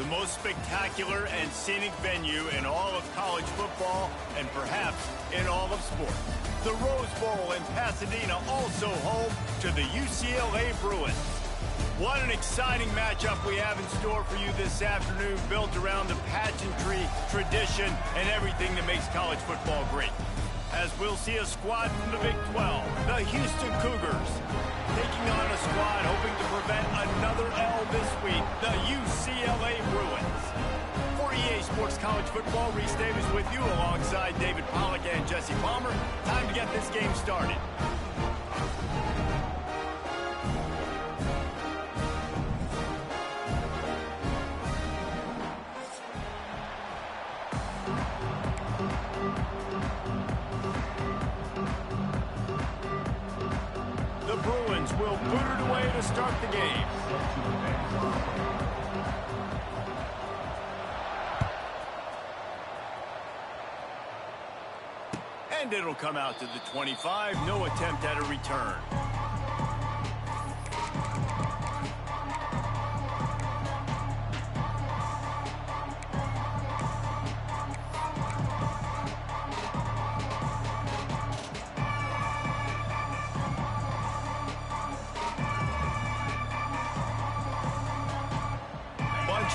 The most spectacular and scenic venue in all of college football and perhaps in all of sports. The Rose Bowl in Pasadena, also home to the UCLA Bruins. What an exciting matchup we have in store for you this afternoon, built around the pageantry, tradition, and everything that makes college football great. As we'll see a squad from the Big 12, the Houston Cougars, taking on a squad hoping to prevent another L this week, the UCLA Bruins. For EA Sports College Football, Reese Davis with you alongside David Pollack and Jesse Palmer. Time to get this game started. Will boot it away to start the game. And it'll come out to the 25. No attempt at a return.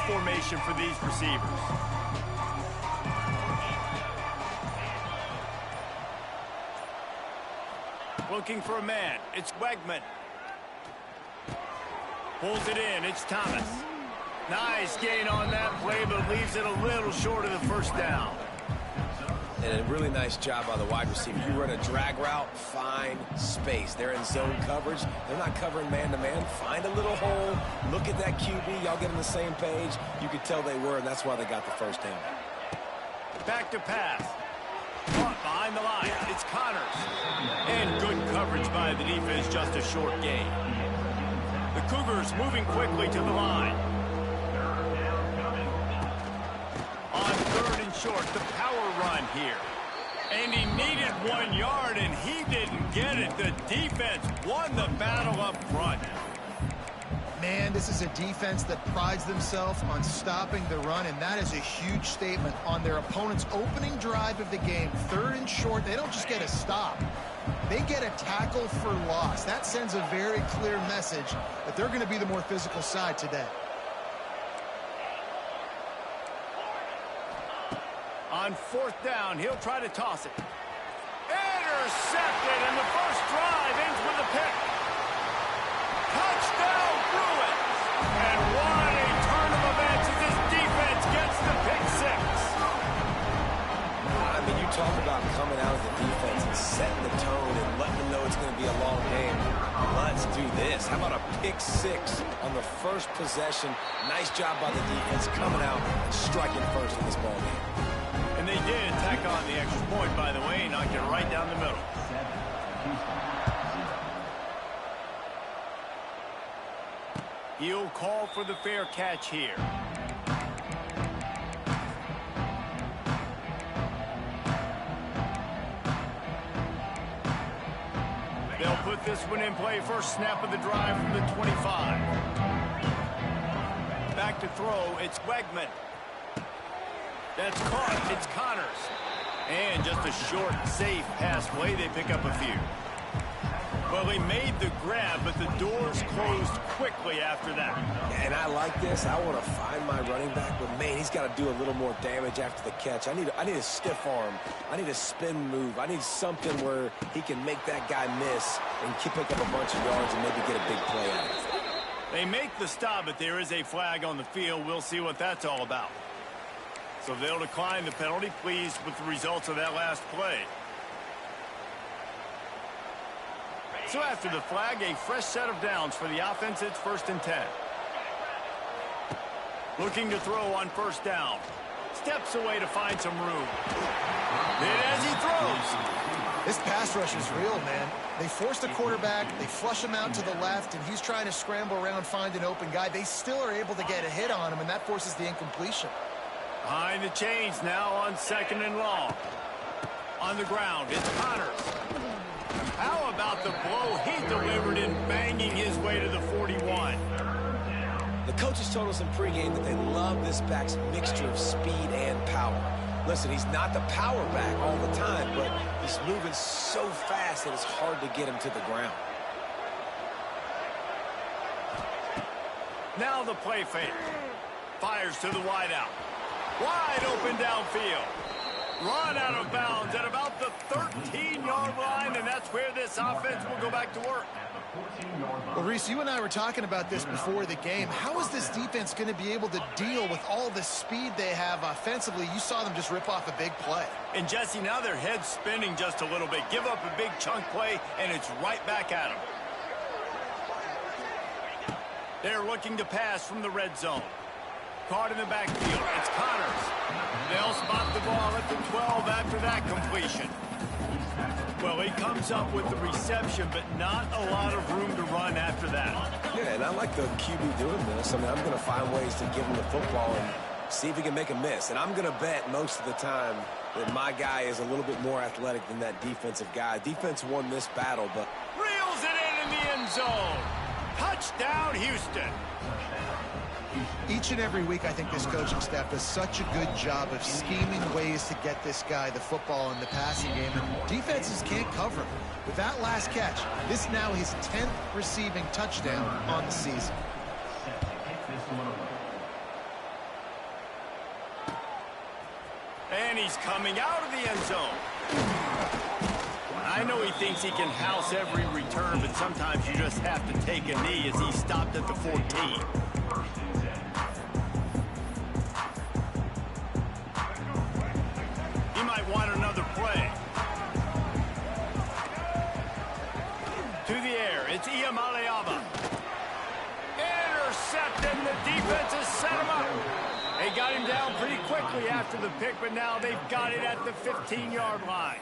Formation for these receivers. Looking for a man. It's Wegman. Pulls it in. It's Thomas. Nice gain on that play, but leaves it a little short of the first down. And a really nice job by the wide receiver. You run a drag route, find space. They're in zone coverage. They're not covering man-to-man. Find a little hole. Look at that QB. Y'all get on the same page. You could tell they were, and that's why they got the first down. Back to pass. Caught behind the line. It's Connors. And good coverage by the defense, just a short gain. The Cougars moving quickly to the line. On third and short, the power run here. And he needed 1 yard, and he didn't get it. The defense won the battle up front. Man, this is a defense that prides themselves on stopping the run, and that is a huge statement on their opponent's opening drive of the game. Third and short, they don't just get a stop. They get a tackle for loss. That sends a very clear message that they're going to be the more physical side today. On fourth down, he'll try to toss it. Intercepted, and the first drive ends with a pick. Touchdown, Bruins! And what a turn of events as this defense gets the pick six. I mean, you talk about coming out of the defense and setting the tone and letting them know it's going to be a long game. Let's do this. How about a pick six on the first possession? Nice job by the defense coming out and striking first in this ball game. And they did tack on the extra point, by the way, knocked it right down the middle. He'll call for the fair catch here. They'll put this one in play. First snap of the drive from the 25. Back to throw. It's Wegman. That's caught. It's Connors. And just a short, safe pass play. They pick up a few. Well, they made the grab, but the doors closed quickly after that. And I like this. I want to find my running back, but, man, he's got to do a little more damage after the catch. I need a stiff arm. I need a spin move. I need something where he can make that guy miss and pick up a bunch of yards and maybe get a big play out of it. They make the stop, but there is a flag on the field. We'll see what that's all about. So they'll decline the penalty. Pleased with the results of that last play. So after the flag, a fresh set of downs for the offense. It's 1st and 10. Looking to throw on first down. Steps away to find some room. And as he throws. This pass rush is real, man. They force the quarterback, they flush him out to the left, and he's trying to scramble around, find an open guy. They still are able to get a hit on him, and that forces the incompletion. Behind the chains now on 2nd and long. On the ground, it's Connors. How about the blow he delivered in banging his way to the 41? The coaches told us in pregame that they love this back's mixture of speed and power. Listen, he's not the power back all the time, but he's moving so fast that it's hard to get him to the ground. Now the play fake. Fires to the wideout. Wide open downfield. Run out of bounds at about the 13-yard line, and that's where this offense will go back to work. Well, Reese, you and I were talking about this before the game. How is this defense going to be able to deal with all the speed they have offensively? You saw them just rip off a big play. And, Jesse, now their head's spinning just a little bit. Give up a big chunk play, and it's right back at them. They're looking to pass from the red zone. Caught in the backfield. It's Connors. They'll spot the ball at the 12 after that completion. Well, he comes up with the reception, but not a lot of room to run after that. Yeah, and I like the QB doing this. I mean, I'm going to find ways to give him the football and see if he can make a miss. And I'm going to bet most of the time that my guy is a little bit more athletic than that defensive guy. Defense won this battle, but... Reels it in the end zone. Touchdown, Houston. Each and every week, I think this coaching staff does such a good job of scheming ways to get this guy the football in the passing game, and defenses can't cover him. With that last catch, this now his 10th receiving touchdown on the season. And he's coming out of the end zone. I know he thinks he can house every return, but sometimes you just have to take a knee as he stopped at the 14. He might want another play. To the air, it's Iamaleava. Intercepted, the defense has set him up. They got him down pretty quickly after the pick, but now they've got it at the 15-yard line.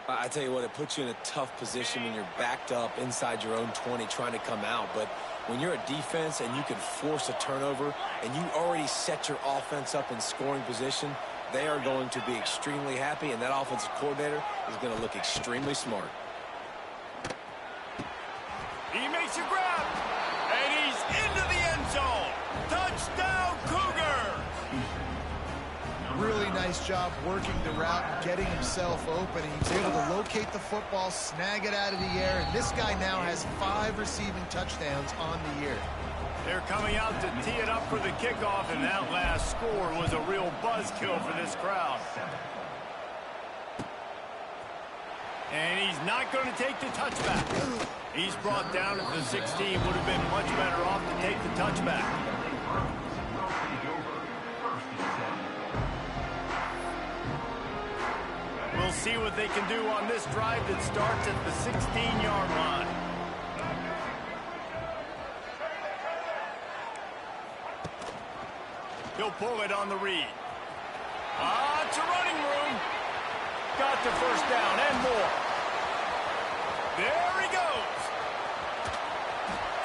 I tell you what, it puts you in a tough position when you're backed up inside your own 20 trying to come out. But when you're a defense and you can force a turnover and you already set your offense up in scoring position, they are going to be extremely happy, and that offensive coordinator is going to look extremely smart. He makes a grab, and he's into the end zone. Touchdown, Cougars! Really nice job working the route and getting himself open. He was able to locate the football, snag it out of the air, and this guy now has 5 receiving touchdowns on the year. They're coming out to tee it up for the kickoff, and that last score was a real buzzkill for this crowd. And he's not going to take the touchback. He's brought down at the 16. Would have been much better off to take the touchback. We'll see what they can do on this drive that starts at the 16-yard line. He'll pull it on the read. It's a running room. Got the first down and more. There he goes.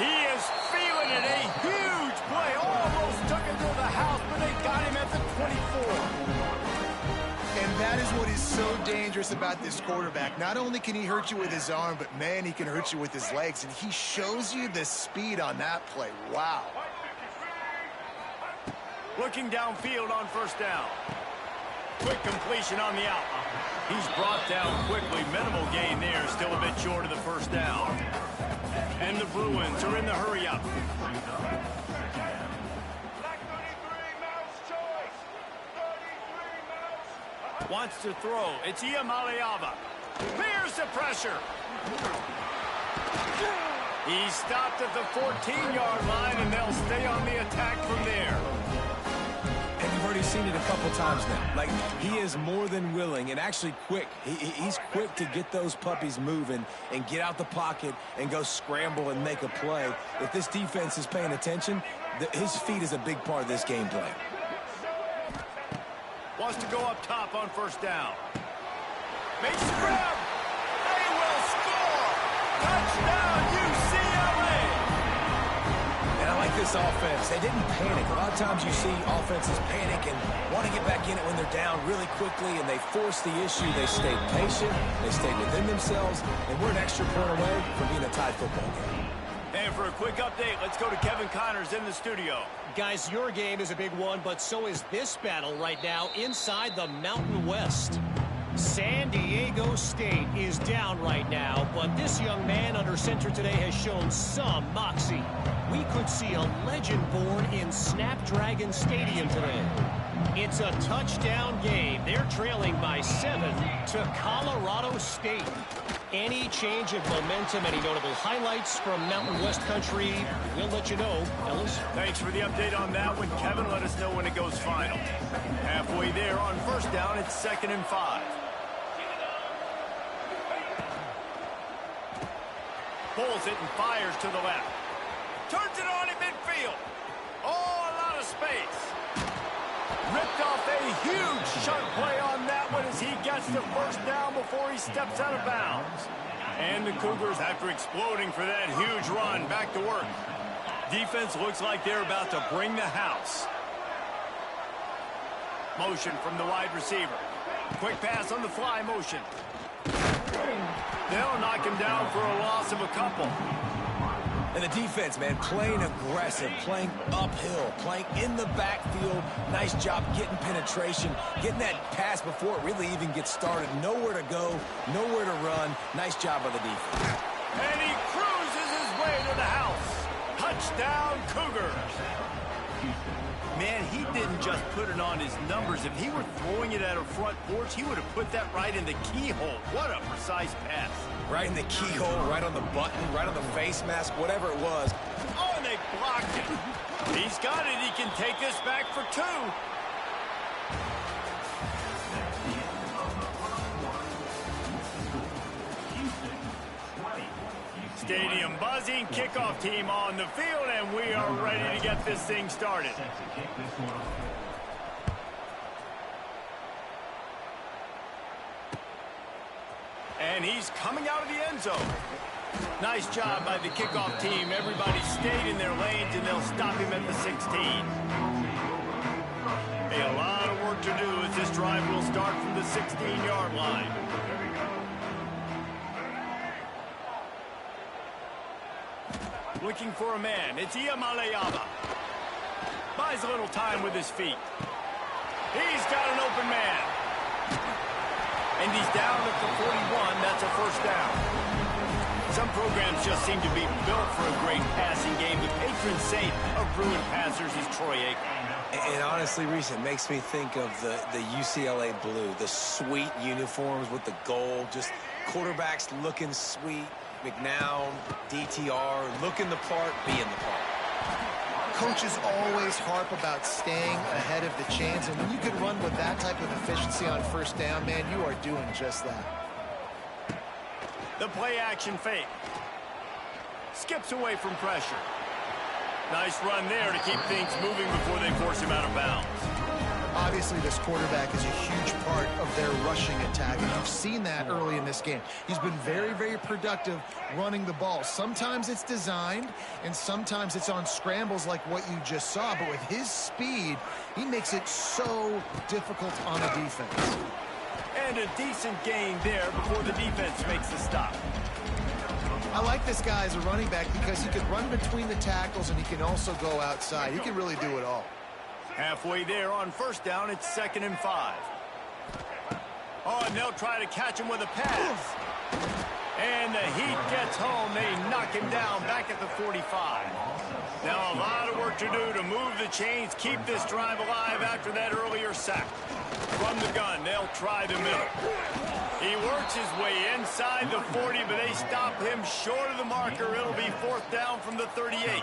He is feeling it. A huge play. Almost took it to the house, but they got him at the 24. And that is what is so dangerous about this quarterback. Not only can he hurt you with his arm, but, man, he can hurt you with his legs. And he shows you the speed on that play. Wow. Looking downfield on first down. Quick completion on the out. He's brought down quickly. Minimal gain there. Still a bit short of the first down. And the Bruins are in the hurry-up. Wants to throw. It's Iamaleava. Here's the pressure. He stopped at the 14-yard line, and they'll stay on the attack from there. And you've already seen it a couple times now. Like, he is more than willing and actually quick. He's quick to get those puppies moving and get out the pocket and go scramble and make a play. If this defense is paying attention, his feet is a big part of this game play. Wants to go up top on first down. Makes the grab. They will score. Touchdown, UCLA. And I like this offense. They didn't panic. A lot of times you see offenses panic and want to get back in it when they're down really quickly, and they force the issue. They stayed patient. They stayed within themselves, and we're an extra point away from being a tied football game. And for a quick update, let's go to Kevin Connors in the studio. Guys, your game is a big one, but so is this battle right now inside the Mountain West. San Diego State is down right now, but this young man under center today has shown some moxie. We could see a legend born in Snapdragon Stadium today. It's a touchdown game. They're trailing by 7 to Colorado State. Any change of momentum, any notable highlights from Mountain West country, we'll let you know, Ellis. Thanks for the update on that one, Kevin. Let us know when it goes final. Halfway there on first down, it's 2nd and 5. Pulls it and fires to the left. Turns it on in midfield. Oh, a lot of space. Ripped off a huge sharp play on that one as he gets the first down before he steps out of bounds. And the Cougars, after exploding for that huge run, back to work. Defense looks like they're about to bring the house. Motion from the wide receiver. Quick pass on the fly motion. They'll knock him down for a loss of a couple. And the defense, man, playing aggressive, playing uphill, playing in the backfield. Nice job getting penetration, getting that pass before it really even gets started. Nowhere to go, nowhere to run. Nice job by the defense. And he cruises his way to the house. Touchdown, Cougars. Man, he didn't just put it on his numbers. If he were throwing it at a front porch, he would have put that right in the keyhole. What a precise pass. Right in the keyhole, right on the button, right on the face mask, whatever it was. Oh, and they blocked it. He's got it. He can take this back for 2. Stadium buzzing, kickoff team on the field, and we are ready to get this thing started. And he's coming out of the end zone. Nice job by the kickoff team. Everybody stayed in their lanes, and they'll stop him at the 16. A lot of work to do as this drive will start from the 16-yard line. Looking for a man. It's Iamaleava. Buys a little time with his feet. He's got an open man. And he's down at the 41. That's a first down. Some programs just seem to be built for a great passing game. The patron saint of ruined passers is Troy Aikman. And honestly, Reese, it makes me think of the UCLA blue, the sweet uniforms with the gold, just quarterbacks looking sweet. McNown, DTR, looking the part, being the part. Coaches always harp about staying ahead of the chains, and when you can run with that type of efficiency on first down, man, you are doing just that. The play-action fake. Skips away from pressure. Nice run there to keep things moving before they force him out of bounds. Obviously, this quarterback is a huge part of their rushing attack, and you've seen that early in this game. He's been very, very productive running the ball. Sometimes it's designed, and sometimes it's on scrambles like what you just saw, but with his speed, he makes it so difficult on a defense. And a decent gain there before the defense makes the stop. I like this guy as a running back because he can run between the tackles and he can also go outside. He can really do it all. Halfway there on first down, it's 2nd and 5. Oh, and they'll try to catch him with a pass. And the heat gets home. They knock him down back at the 45. Now a lot of work to do to move the chains, keep this drive alive after that earlier sack. From the gun, they'll try the middle. He works his way inside the 40, but they stop him short of the marker. It'll be 4th down from the 38.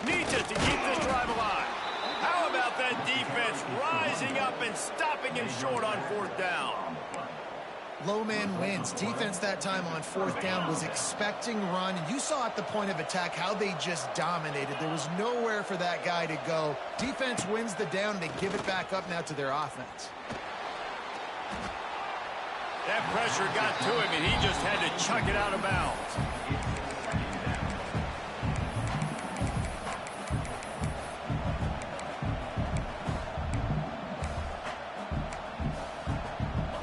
Needs it to keep this drive alive. How about that defense rising up and stopping him short on 4th down? Low man wins. Defense that time on 4th down was expecting run. You saw at the point of attack how they just dominated. There was nowhere for that guy to go. Defense wins the down. They give it back up now to their offense. That pressure got to him, and he just had to chuck it out of bounds.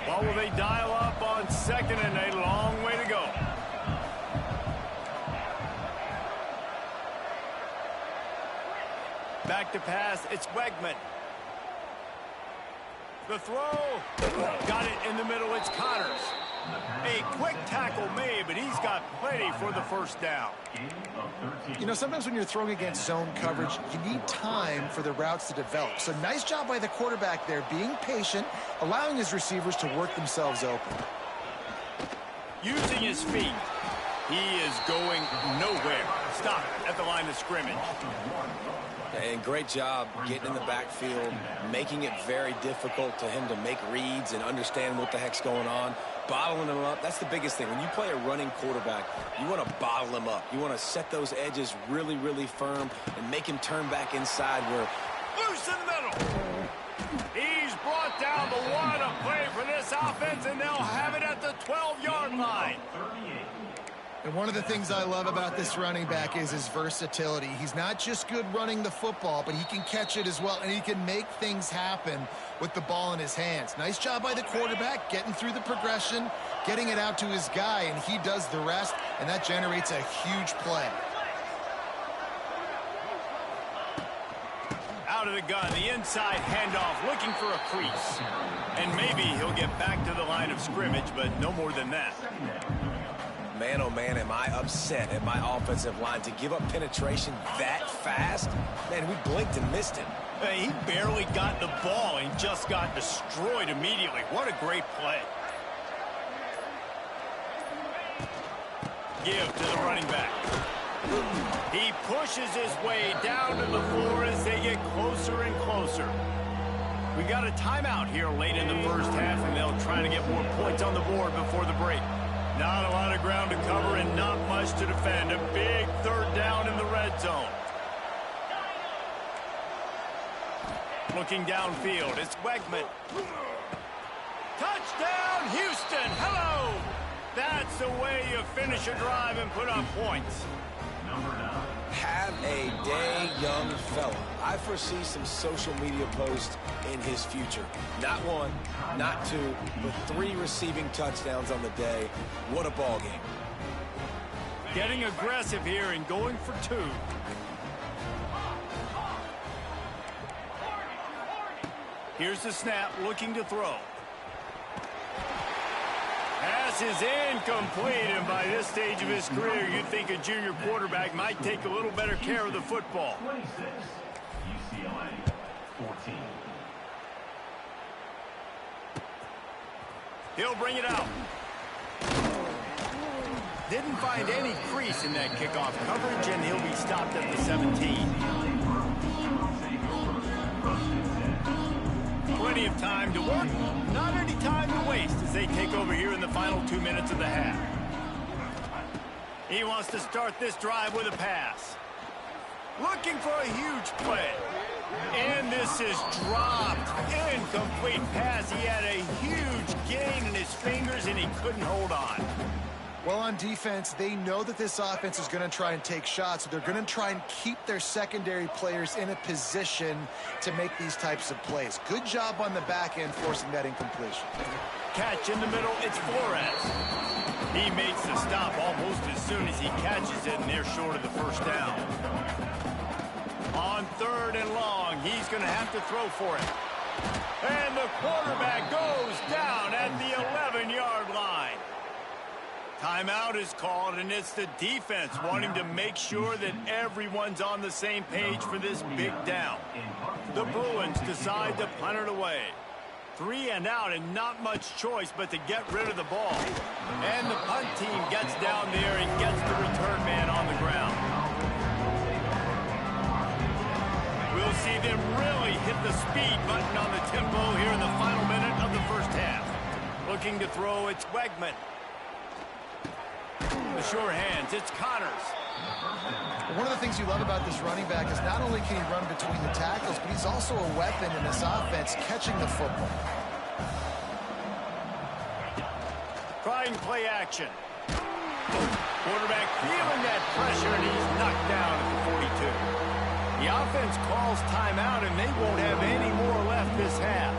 Well, will they dial up on second and a long way to go? Back to pass, it's Wegman. The throw, got it in the middle, it's Connors. A quick tackle made, but he's got plenty for the first down. You know, sometimes when you're throwing against zone coverage, you need time for the routes to develop. So nice job by the quarterback there, being patient, allowing his receivers to work themselves open. Using his feet, he is going nowhere. Stop at the line of scrimmage. And great job getting in the backfield, making it very difficult to him to make reads and understand what the heck's going on. Bottling him up, that's the biggest thing. When you play a running quarterback, you want to bottle him up. You want to set those edges really, really firm and make him turn back inside where... Loose in the middle. He's brought down the one, a play for this offense, and they'll have it at the 12-yard line. And one of the things I love about this running back is his versatility. He's not just good running the football, but he can catch it as well, and he can make things happen with the ball in his hands. Nice job by the quarterback, getting through the progression, getting it out to his guy, and he does the rest, and that generates a huge play. Out of the gun, the inside handoff, looking for a crease. And maybe he'll get back to the line of scrimmage, but no more than that. Man, oh man, am I upset at my offensive line to give up penetration that fast? Man, we blinked and missed it. He barely got the ball and just got destroyed immediately. What a great play. Give to the running back. He pushes his way down to the floor as they get closer and closer. We got a timeout here late in the first half, and they'll try to get more points on the board before the break. Not a lot of ground to cover and not much to defend. A big third down in the red zone. Looking downfield, it's Wegman. Touchdown, Houston. Hello. That's the way you finish a drive and put up points. Have a day, young fella. I foresee some social media posts in his future. Not one, not two, but 3 receiving touchdowns on the day. What a ball game. Getting aggressive here and going for 2. Here's the snap, looking to throw. Pass is incomplete, and by this stage of his career, you'd think a junior quarterback might take a little better care of the football. 26, UCLA, 14. He'll bring it out. Didn't find any crease in that kickoff coverage, and he'll be stopped at the 17. Plenty of time to work, not any time to waste as they take over here in the final 2 minutes of the half. He wants to start this drive with a pass. Looking for a huge play. And this is dropped. Incomplete pass. He had a huge gain in his fingers, and he couldn't hold on. Well, on defense, they know that this offense is going to try and take shots. So they're going to try and keep their secondary players in a position to make these types of plays. Good job on the back end forcing that incompletion. Catch in the middle, it's Flores. He makes the stop almost as soon as he catches it, and they're short of the first down. On 3rd and long, he's going to have to throw for it. And the quarterback goes down at the 11-yard line. Timeout is called, and it's the defense wanting to make sure that everyone's on the same page for this big down. The Bruins decide to punt it away. 3 and out, and not much choice but to get rid of the ball. And the punt team gets down there and gets the return man on the ground. We'll see them really hit the speed button on the tempo here in the final minute of the first half. Looking to throw, it's Wegman. The sure hands, it's Connors. One of the things you love about this running back is not only can he run between the tackles, but he's also a weapon in this offense catching the football. trying play action. Quarterback feeling that pressure, and he's knocked down at the 42. The offense calls timeout, and they won't have any more left this half.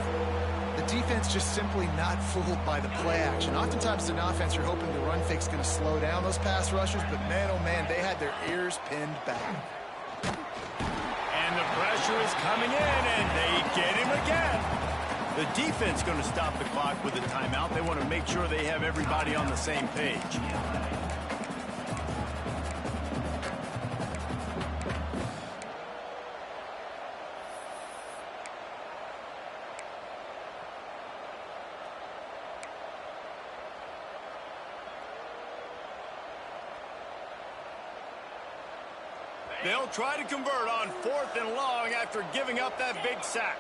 The defense just simply not fooled by the play action. Oftentimes, an offense, you're hoping the run fake's going to slow down those pass rushers, but man, oh man, they had their ears pinned back. And the pressure is coming in, and they get him again. The defense going to stop the clock with a timeout. They want to make sure they have everybody on the same page. They'll try to convert on 4th and long after giving up that big sack.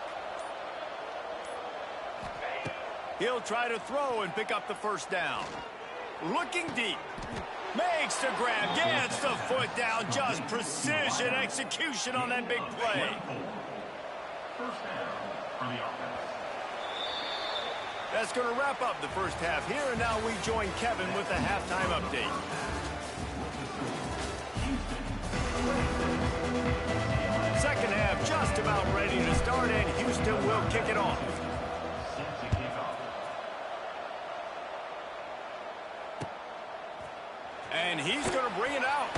He'll try to throw and pick up the first down. Looking deep. Makes the grab. Gets the foot down. Just precision execution on that big play. First down for the offense. That's going to wrap up the first half here, and now we join Kevin with the halftime update. Second half just about ready to start, and Houston will kick it off. And he's going to bring it out.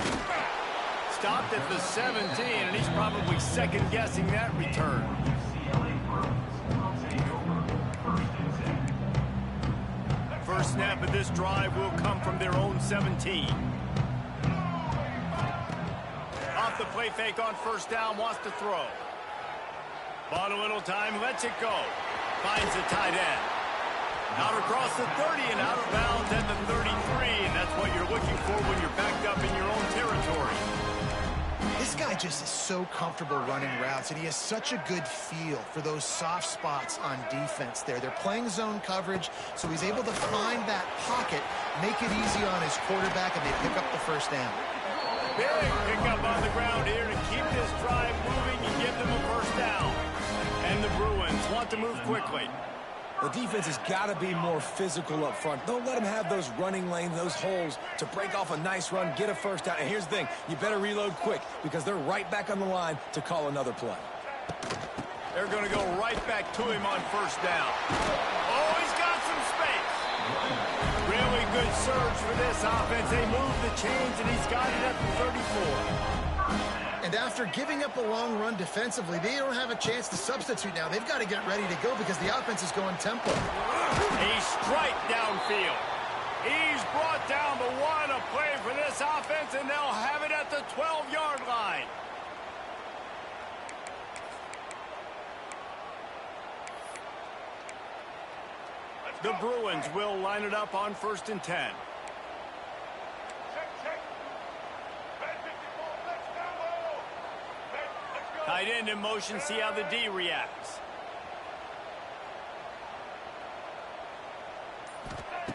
Stopped at the 17, and he's probably second-guessing that return. First snap of this drive will come from their own 17. Off the play fake on first down, wants to throw. Bought a little time, lets it go. Finds the tight end. Out across the 30 and out of bounds at the 33, and that's what you're looking for when you're backed up in your own territory. This guy just is so comfortable running routes, and he has such a good feel for those soft spots on defense there. They're playing zone coverage, so he's able to find that pocket, make it easy on his quarterback, and they pick up the first down. Big pickup on the ground here to keep this drive moving and give them a first down. And the Bruins want to move quickly. The defense has got to be more physical up front. Don't let them have those running lanes, those holes to break off a nice run, get a first down. And here's the thing, you better reload quick because they're right back on the line to call another play. They're going to go right back to him on first down. Oh, he's got some space. Really good surge for this offense. They move the chains, and he's got it at the 34. And after giving up a long run defensively, they don't have a chance to substitute now. They've got to get ready to go because the offense is going tempo. A strike downfield. He's brought down the one, a play for this offense, and they'll have it at the 12-yard line. The Bruins will line it up on 1st and 10. Tight end in motion, see how the D reacts.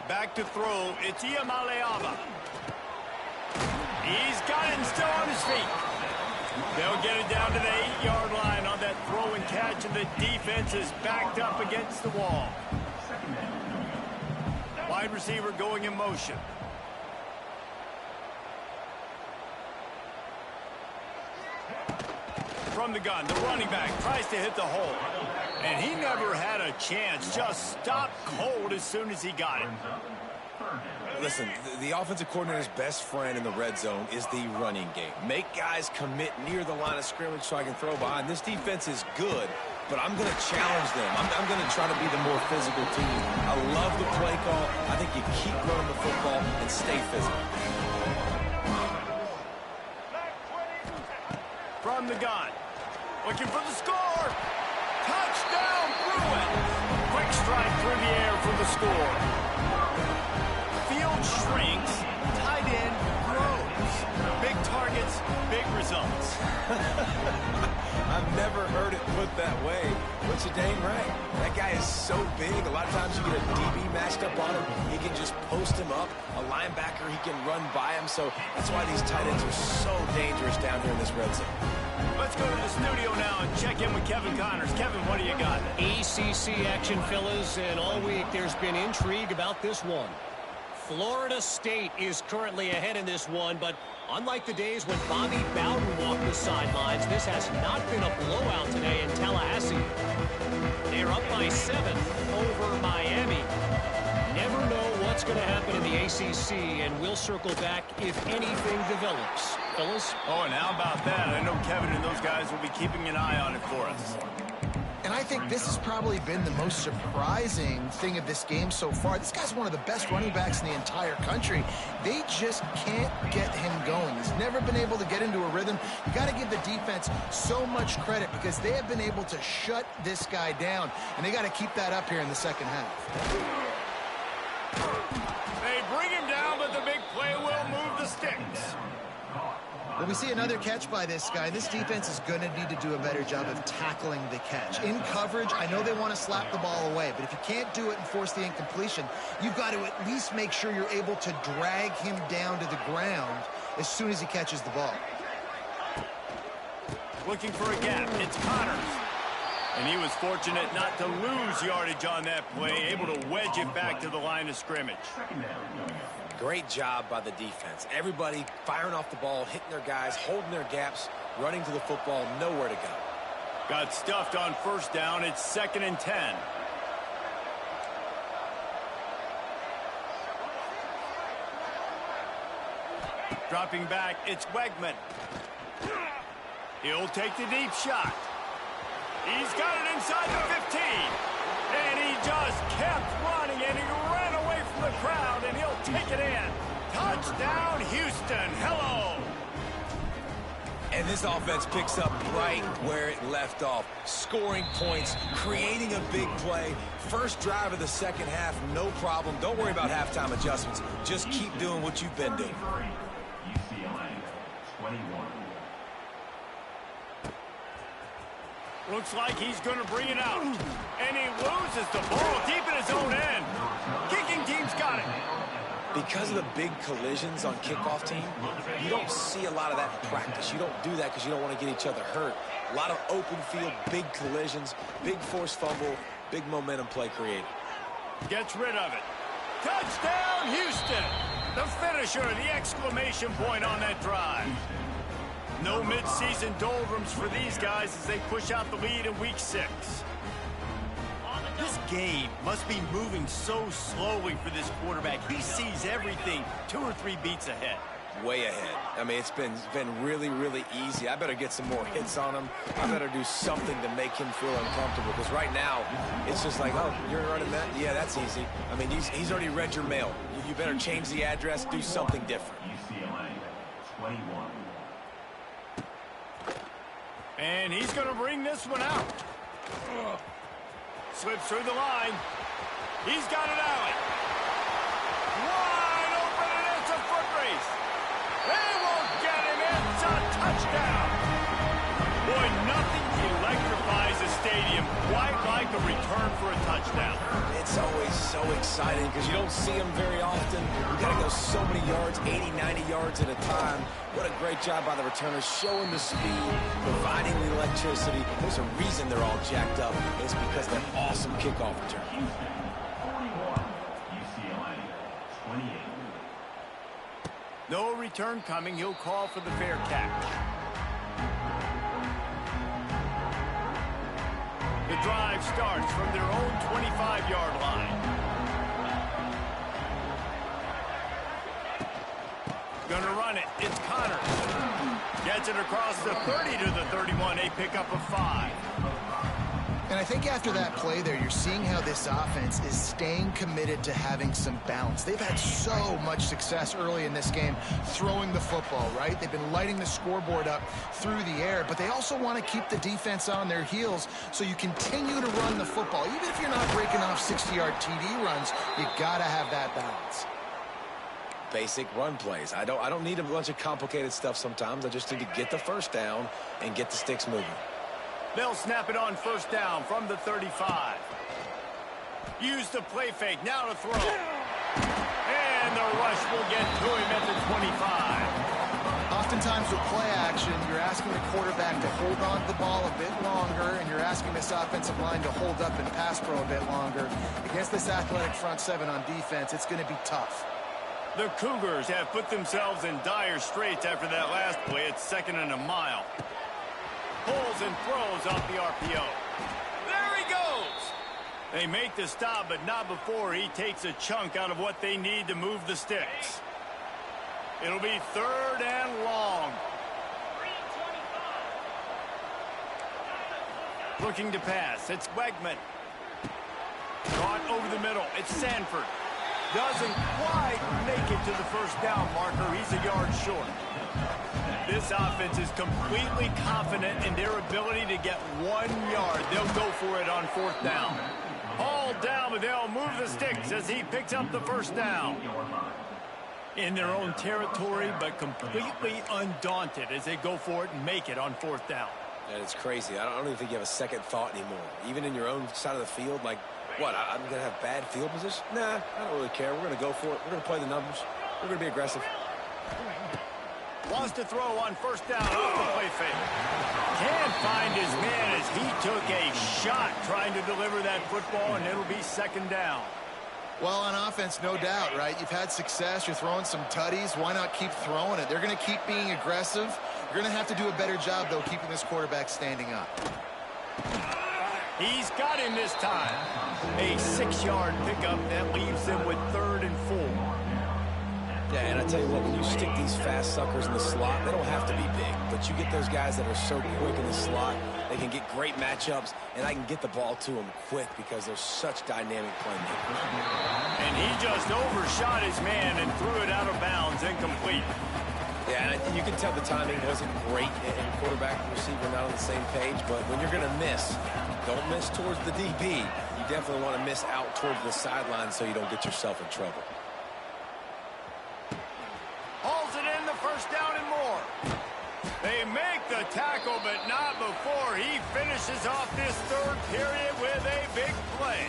Back to throw, it's Iamaleava. He's got it and still on his feet. They'll get it down to the 8-yard line on that throw and catch, and the defense is backed up against the wall. Wide receiver going in motion. From the gun, the running back tries to hit the hole. And he never had a chance, just stopped cold as soon as he got it. Listen, the offensive coordinator's best friend in the red zone is the running game. Make guys commit near the line of scrimmage so I can throw behind. This defense is good, but I'm going to challenge them. I'm going to try to be the more physical team. I love the play call. I think you keep running the football and stay physical. From the gun, looking for the score. Touchdown, Bruins. Quick strike through the air for the score. Field shrinks, tight end grows. Big targets, big results. I've never heard it put that way, but you're dang right. That guy is so big. A lot of times you get a DB matched up on him. He can just post him up. A linebacker, he can run by him. So that's why these tight ends are so dangerous down here in this red zone. Let's go to the studio now and check in with Kevin Connors. Kevin, what do you got? ACC action, fellas, and all week there's been intrigue about this one. Florida State is currently ahead in this one, but unlike the days when Bobby Bowden walked the sidelines, this has not been a blowout today in Tallahassee. They're up by 7 over Miami. Never know what's going to happen in the ACC, and we'll circle back if anything develops. Fellas? Oh, and how about that? I know Kevin and those guys will be keeping an eye on it for us. And I think this has probably been the most surprising thing of this game so far. This guy's one of the best running backs in the entire country. They just can't get him going. He's never been able to get into a rhythm. You got to give the defense so much credit because they have been able to shut this guy down, and they got to keep that up here in the second half. They bring him down, but the big play will move the sticks. When we see another catch by this guy, this defense is going to need to do a better job of tackling the catch. In coverage, I know they want to slap the ball away, but if you can't do it and force the incompletion, you've got to at least make sure you're able to drag him down to the ground as soon as he catches the ball. Looking for a gap. It's Connors. And he was fortunate not to lose yardage on that play, able to wedge it back to the line of scrimmage. Great job by the defense. Everybody firing off the ball, hitting their guys, holding their gaps, running to the football, nowhere to go. Got stuffed on first down. It's 2nd and 10. Dropping back, it's Wegman. He'll take the deep shot. He's got it inside the 15. And he just kept running, and he ran away from the crowd, and he'll take it in. Touchdown, Houston. Hello. And this offense picks up right where it left off. Scoring points, creating a big play. First drive of the second half, no problem. Don't worry about halftime adjustments. Just keep doing what you've been doing. UCLA 21. Looks like he's going to bring it out. And he loses the ball deep in his own end. Kicking team's got it. Because of the big collisions on kickoff team, you don't see a lot of that in practice. You don't do that because you don't want to get each other hurt. A lot of open field, big collisions, big forced fumble, big momentum play created. Gets rid of it. Touchdown, Houston. The finisher, the exclamation point on that drive. No midseason doldrums for these guys as they push out the lead in week 6. This game must be moving so slowly for this quarterback. He sees everything 2 or 3 beats ahead. Way ahead. I mean, it's been really, really easy. I better get some more hits on him. I better do something to make him feel uncomfortable because right now it's just like, oh, you're running that? Yeah, that's easy. I mean, he's already read your mail. You better change the address, do something different. UCLA 21. And he's going to bring this one out. Slips through the line. He's got it out. Wide open, and it's a foot race. They won't get him. It's a touchdown. Boy, nothing electrifies a stadium quite like a return for a touchdown. It's always so exciting because you don't see them very often. You got to go so many yards, 80, 90 yards at a time. What a great job by the returners, showing the speed, providing the electricity. There's a reason they're all jacked up. It's because of that awesome kickoff return. Houston 41. UCLA 28. No return coming. He'll call for the fair catch. The drive starts from their own 25-yard line. Going to run it. It's Connors. Gets it across the 30 to the 31. A pickup of 5. And I think after that play there, you're seeing how this offense is staying committed to having some balance. They've had so much success early in this game throwing the football, right? They've been lighting the scoreboard up through the air, but they also want to keep the defense on their heels so you continue to run the football. Even if you're not breaking off 60-yard TD runs, you got to have that balance. Basic run plays. I don't need a bunch of complicated stuff sometimes. I just need to get the first down and get the sticks moving. They'll snap it on first down from the 35. Use the play fake. Now to throw. And the rush will get to him at the 25. Oftentimes with play action, you're asking the quarterback to hold on to the ball a bit longer, and you're asking this offensive line to hold up and pass pro a bit longer. Against this athletic front seven on defense, it's going to be tough. The Cougars have put themselves in dire straits after that last play. It's 2nd and a mile. Pulls and throws off the RPO. There he goes! They make the stop, but not before he takes a chunk out of what they need to move the sticks. It'll be 3rd and long. Looking to pass. It's Wegman. Caught over the middle. It's Sanford. Doesn't quite make it to the first down marker. He's a yard short. This offense is completely confident in their ability to get 1 yard. They'll go for it on 4th down. All down, but they'll move the sticks as he picks up the first down. In their own territory, but completely undaunted as they go for it and make it on 4th down. And it's crazy. I don't even think you have a second thought anymore. Even in your own side of the field, like, what, I'm going to have bad field position? Nah, I don't really care. We're going to go for it. We're going to play the numbers. We're going to be aggressive. Wants to throw on 1st down off the play fake. Can't find his man as he took a shot trying to deliver that football, and it'll be 2nd down. Well, on offense, no doubt, right? You've had success. You're throwing some tutties. Why not keep throwing it? They're going to keep being aggressive. You're going to have to do a better job, though, keeping this quarterback standing up. He's got him this time. A 6-yard pickup that leaves them with 3rd and 4. Yeah, and I tell you what, when you stick these fast suckers in the slot, they don't have to be big. But you get those guys that are so quick in the slot, they can get great matchups, and I can get the ball to them quick because they're such dynamic playmakers. And he just overshot his man and threw it out of bounds, incomplete. Yeah, and you can tell the timing wasn't great, and quarterback and receiver not on the same page, but when you're going to miss, don't miss towards the DB. You definitely want to miss out towards the sideline so you don't get yourself in trouble. Hauls it in, the 1st down and more. They make the tackle, but not before he finishes off this 3rd period with a big play.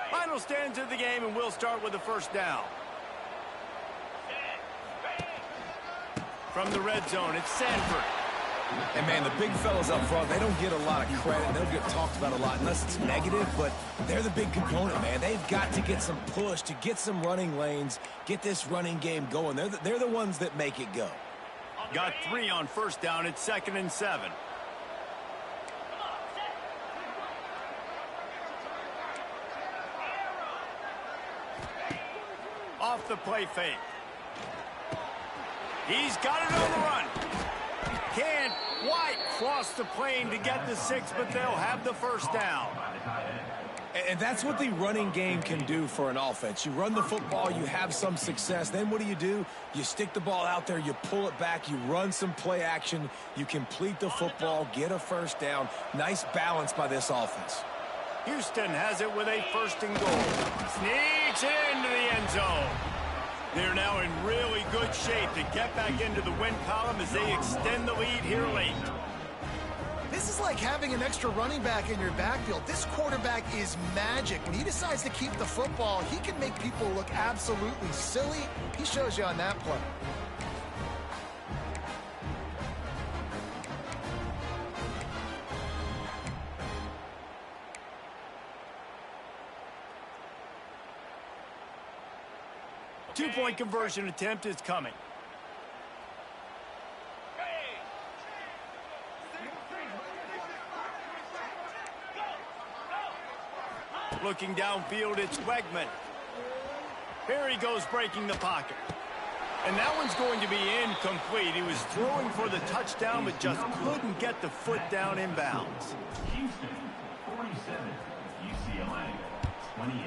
Final stands of the game, and we'll start with the 1st down. From the red zone, it's Sanford. And, man, the big fellas up front, they don't get a lot of credit. They don't get talked about a lot unless it's negative, but they're the big component, man. They've got to get some push, to get some running lanes, get this running game going. They're the ones that make it go. Got 3 on 1st down. It's 2nd and 7. Off the play fake. He's got it on the run. Can't quite cross the plane to get the 6, but they'll have the 1st down. And that's what the running game can do for an offense. You run the football, you have some success. Then what do? You stick the ball out there, you pull it back, you run some play action, you complete the football, get a 1st down. Nice balance by this offense. Houston has it with a 1st and goal. Sneaks into the end zone. They're now in really good shape to get back into the win column as they extend the lead here late. This is like having an extra running back in your backfield. This quarterback is magic. When he decides to keep the football, he can make people look absolutely silly. He shows you on that play. Two-point conversion attempt is coming. Looking downfield, it's Wegman. Here he goes, breaking the pocket. And that one's going to be incomplete. He was throwing for the touchdown, but just couldn't get the foot down inbounds. Houston, 47. UCLA, 28.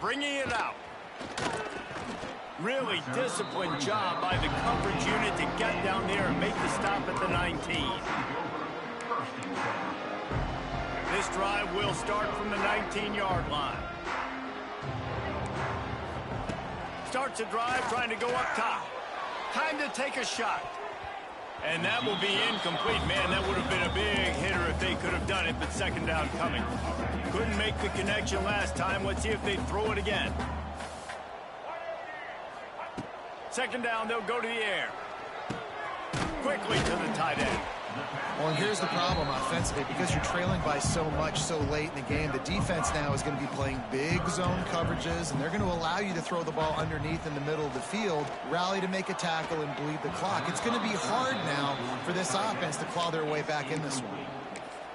Bringing it out. Really disciplined job by the coverage unit to get down there and make the stop at the 19. This drive will start from the 19-yard line. Starts a drive trying to go up top. Time to take a shot. And that will be incomplete. Man, that would have been a big hitter if they could have done it, but 2nd down coming. Couldn't make the connection last time. Let's see if they throw it again. 2nd down, they'll go to the air. quickly to the tight end. Well, and here's the problem offensively. Because you're trailing by so much so late in the game, the defense now is going to be playing big zone coverages, and they're going to allow you to throw the ball underneath in the middle of the field, rally to make a tackle, and bleed the clock. It's going to be hard now for this offense to claw their way back in this one.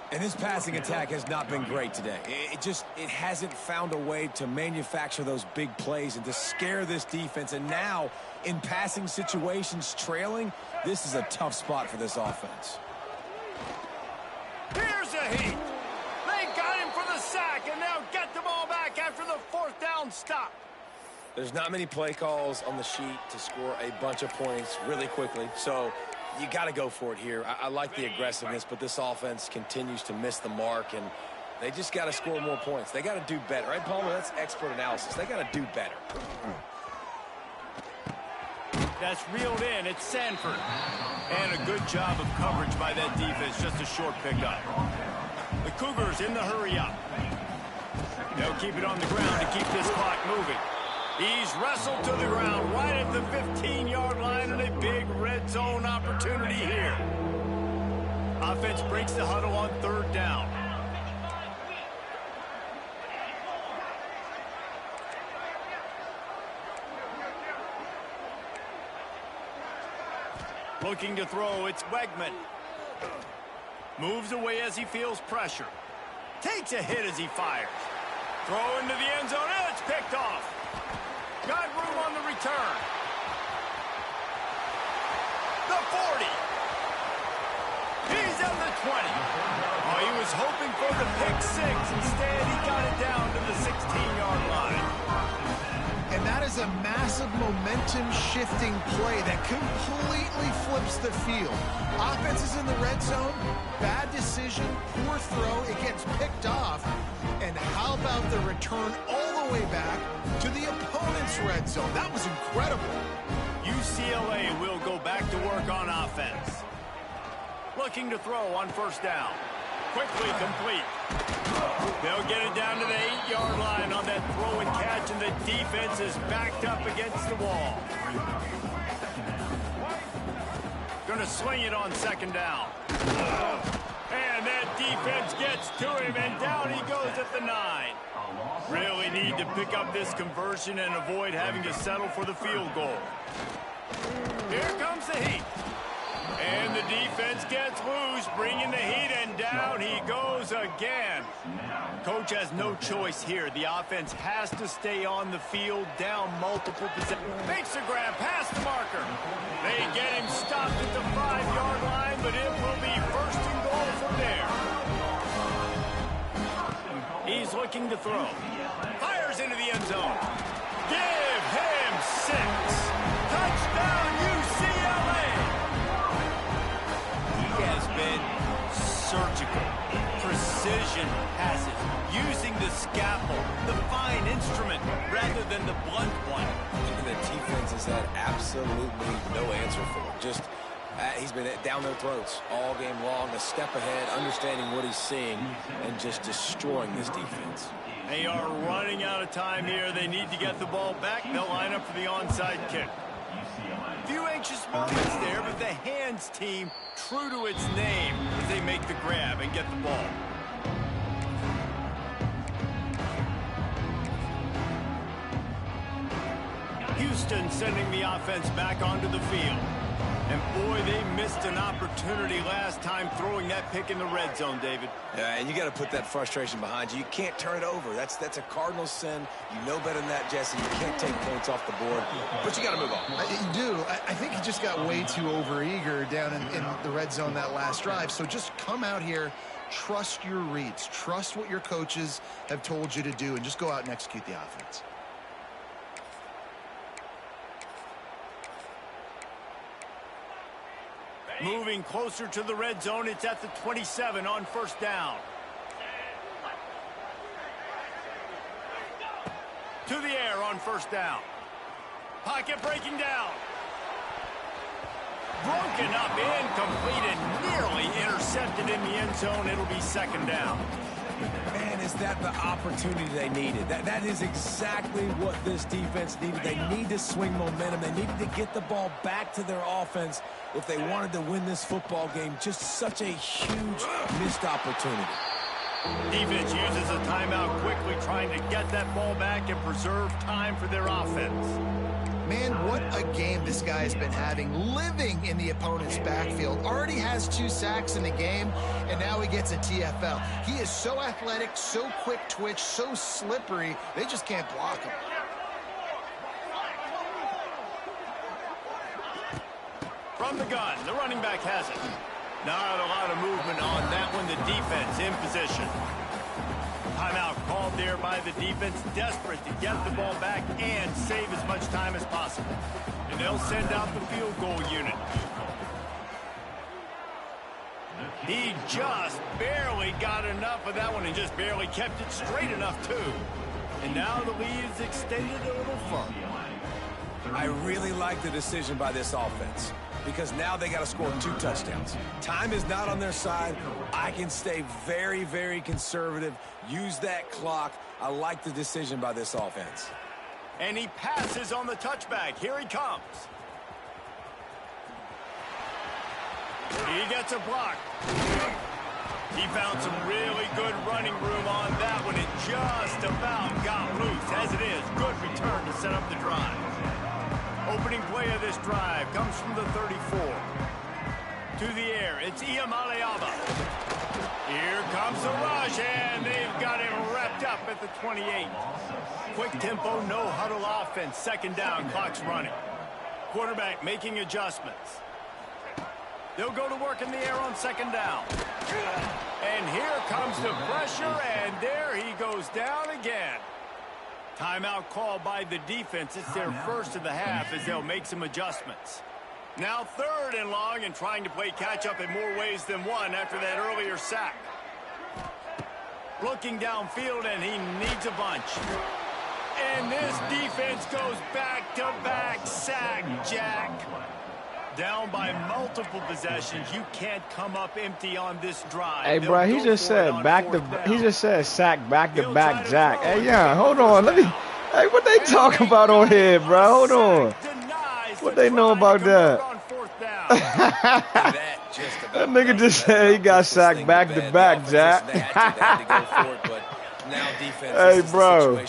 And this passing attack has not been great today. It hasn't found a way to manufacture those big plays and to scare this defense. And now, in passing situations, trailing, this is a tough spot for this offense. Here's a heat. They got him for the sack, and now get the ball back after the 4th down stop. There's not many play calls on the sheet to score a bunch of points really quickly, so you got to go for it here. I like the aggressiveness, but this offense continues to miss the mark, and they just got to score more points. They got to do better. Right, Palmer? That's expert analysis. They got to do better. That's reeled in. It's Sanford. And a good job of coverage by that defense. Just a short pickup. The Cougars in the hurry up. They'll keep it on the ground to keep this clock moving. He's wrestled to the ground right at the 15-yard line, and a big red zone opportunity here. Offense breaks the huddle on 3rd down. Looking to throw, it's Wegman. Moves away as he feels pressure. Takes a hit as he fires. Throw into the end zone, and it's picked off. Got room on the return. The 40. He's at the 20. Oh, he was hoping for the pick 6. Instead, he got it down to the 16-yard line. And that is a massive momentum-shifting play that completely flips the field. Offense is in the red zone. Bad decision, poor throw. It gets picked off. And how about the return all the way back to the opponent's red zone? That was incredible. UCLA will go back to work on offense. Looking to throw on 1st down. Quickly complete. They'll get it down to the 8-yard line on that throw and catch, and the defense is backed up against the wall. Going to swing it on 2nd down. And that defense gets to him, and down he goes at the 9. Really need to pick up this conversion and avoid having to settle for the field goal. Here comes the heat. And the defense gets loose, bringing the heat, and down he goes again. Coach has no choice here. The offense has to stay on the field, down multiple possessions. Makes a grab past the marker. They get him stopped at the 5-yard line, but it will be 1st and goal from there. He's looking to throw. Fires into the end zone. Give him 6. Touchdown, UCLA. He has been surgical. Precision passes. Using the scalpel, the fine instrument, rather than the blunt one. And the defense has had absolutely no answer for him. Just, he's been down their throats all game long, a step ahead, understanding what he's seeing, and just destroying this defense. They are running out of time here. They need to get the ball back. They'll line up for the onside kick. A few anxious moments there, but the hands team true to its name as they make the grab and get the ball. Houston sending the offense back onto the field. And boy, they missed an opportunity last time throwing that pick in the red zone, David. Yeah, and you got to put that frustration behind you. You can't turn it over. That's a cardinal sin. You know better than that, Jesse. You can't take points off the board, but you got to move on. You do. I think he just got way too overeager down in the red zone that last drive. So just come out here, trust your reads, trust what your coaches have told you to do, and just go out and execute the offense. Moving closer to the red zone, it's at the 27 on 1st down. To the air on 1st down. Pocket breaking down. Broken up, incomplete, and nearly intercepted in the end zone. It'll be 2nd down. Man, is that the opportunity they needed? That is exactly what this defense needed. They need to swing momentum. They needed to get the ball back to their offense if they wanted to win this football game. Just such a huge missed opportunity. Defense uses a timeout quickly, trying to get that ball back and preserve time for their offense. Man, what a game this guy has been having, living in the opponent's backfield. Already has 2 sacks in the game, and now he gets a TFL. He is so athletic, so quick twitch, so slippery, they just can't block him. From the gun, the running back has it. Not a lot of movement on that one, the defense in position. Timeout called there by the defense, desperate to get the ball back and save as much time as possible. And they'll send out the field goal unit. He just barely got enough of that one and just barely kept it straight enough, too. And now the lead is extended a little further. I really like the decision by this offense, because now they got to score 2 touchdowns. Time is not on their side. I can stay very, very conservative, use that clock. I like the decision by this offense. And he passes on the touchback. Here he comes. He gets a block. He found some really good running room on that one. It just about got loose. As it is, good return to set up the drive. Opening play of this drive comes from the 34. To the air, it's Iamaleava. Here comes the rush, and they've got him wrapped up at the 28. Quick tempo, no huddle offense. Second down, clock's running. Quarterback making adjustments. They'll go to work in the air on second down. And here comes the pressure, and there he goes down again. Timeout called by the defense. It's their first of the half as they'll make some adjustments. Now 3rd and long and trying to play catch-up in more ways than one after that earlier sack. Looking downfield, and he needs a bunch. And this defense goes back-to-back sack, Jack. Down by multiple possessions. You can't come up empty on this drive. Hey, bro, he just said he just said sack back-to-back, Jack. Hey, yeah, hold on. Let me. Hey, what they talking about on here, bro? Hold on. What they know about that? That nigga just said he got sacked back-to-back, Jack. Hey, bro.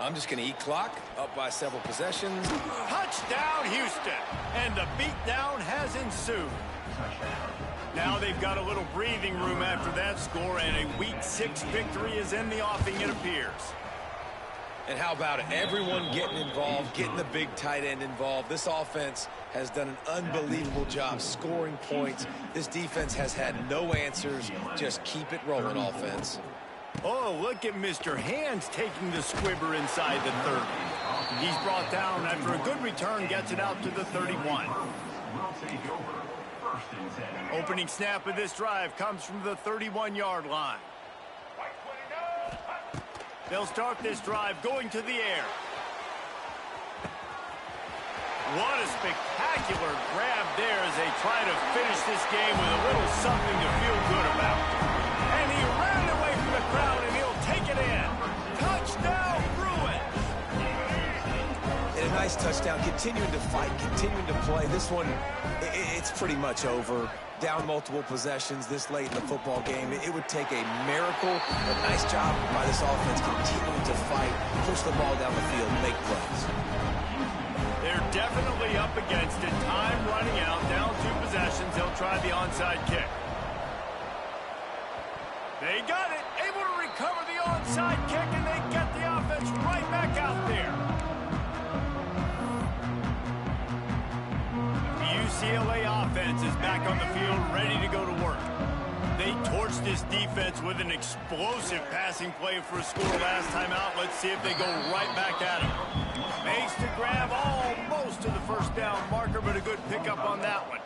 I'm just going to eat clock, up by several possessions. Touchdown, Houston. And the beatdown has ensued. Now they've got a little breathing room after that score, and a Week 6 victory is in the offing, it appears. And how about it? Everyone getting involved, getting the big tight end involved. This offense has done an unbelievable job scoring points. This defense has had no answers. Just keep it rolling, offense. Oh, look at Mr. Hands taking the squibber inside the 30. He's brought down after a good return, gets it out to the 31. Opening snap of this drive comes from the 31-yard line. They'll start this drive going to the air. What a spectacular grab there as they try to finish this game with a little something to feel good about. And he ran away from the crowd, and he'll take it in. Touchdown, Bruins! And a nice touchdown, continuing to fight, continuing to play. This one, it's pretty much over. Down multiple possessions this late in the football game. It would take a miracle. A nice job by this offense continuing to fight, push the ball down the field, make plays. They're definitely up against it. Time running out, down 2 possessions. They'll try the onside kick. They got it, able to recover the onside kick, and they get the offense right back out there. The UCLA offense is back on the field, ready to go to work. They torched this defense with an explosive passing play for a score last time out. Let's see if they go right back at him. Makes the grab almost to the first down marker, but a good pickup on that one.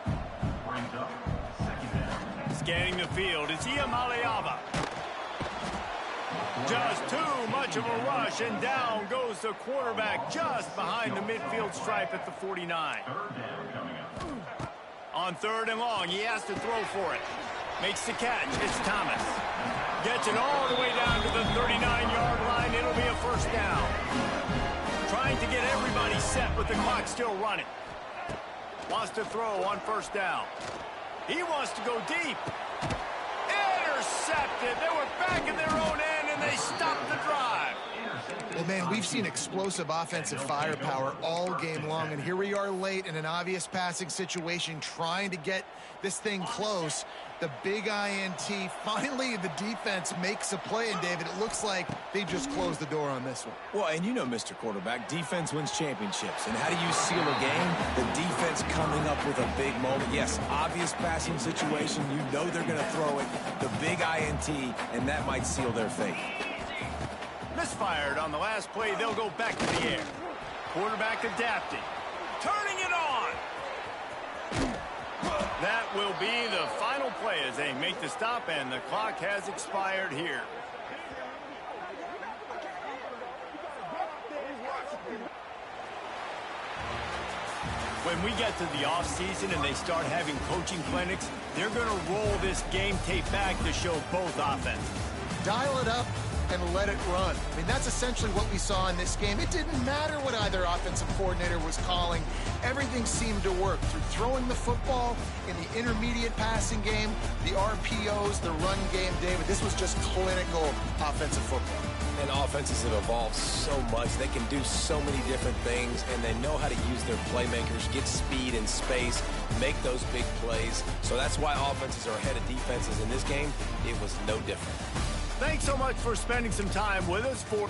Scanning the field, it's Iamaleava. Just too much of a rush, and down goes the quarterback just behind the midfield stripe at the 49. On 3rd and long, he has to throw for it. Makes the catch. It's Thomas. Gets it all the way down to the 39-yard line. It'll be a first down. Trying to get everybody set with the clock still running. Wants to throw on first down. He wants to go deep. Intercepted. They were back in their own end, and they stopped the drive. Well, man, we've seen explosive offensive firepower all game long, and here we are late in an obvious passing situation trying to get this thing close. The big INT, finally the defense makes a play, and David, it looks like they just closed the door on this one. Well, and you know, Mr. Quarterback, defense wins championships. And how do you seal a game? The defense coming up with a big moment. Yes, obvious passing situation. You know they're going to throw it. The big INT, and that might seal their fate. Misfired on the last play. They'll go back to the air. Quarterback adapting. Turning it on. That will be the final play as they make the stop, and the clock has expired here. When we get to the offseason and they start having coaching clinics, they're going to roll this game tape back to show both offenses. Dial it up and let it run. I mean, that's essentially what we saw in this game. It didn't matter what either offensive coordinator was calling. Everything seemed to work through throwing the football in the intermediate passing game, the RPOs, the run game. David, this was just clinical offensive football. And offenses have evolved so much. They can do so many different things, and they know how to use their playmakers, get speed and space, make those big plays. So that's why offenses are ahead of defenses in this game. It was no different. Thanks so much for spending some time with us for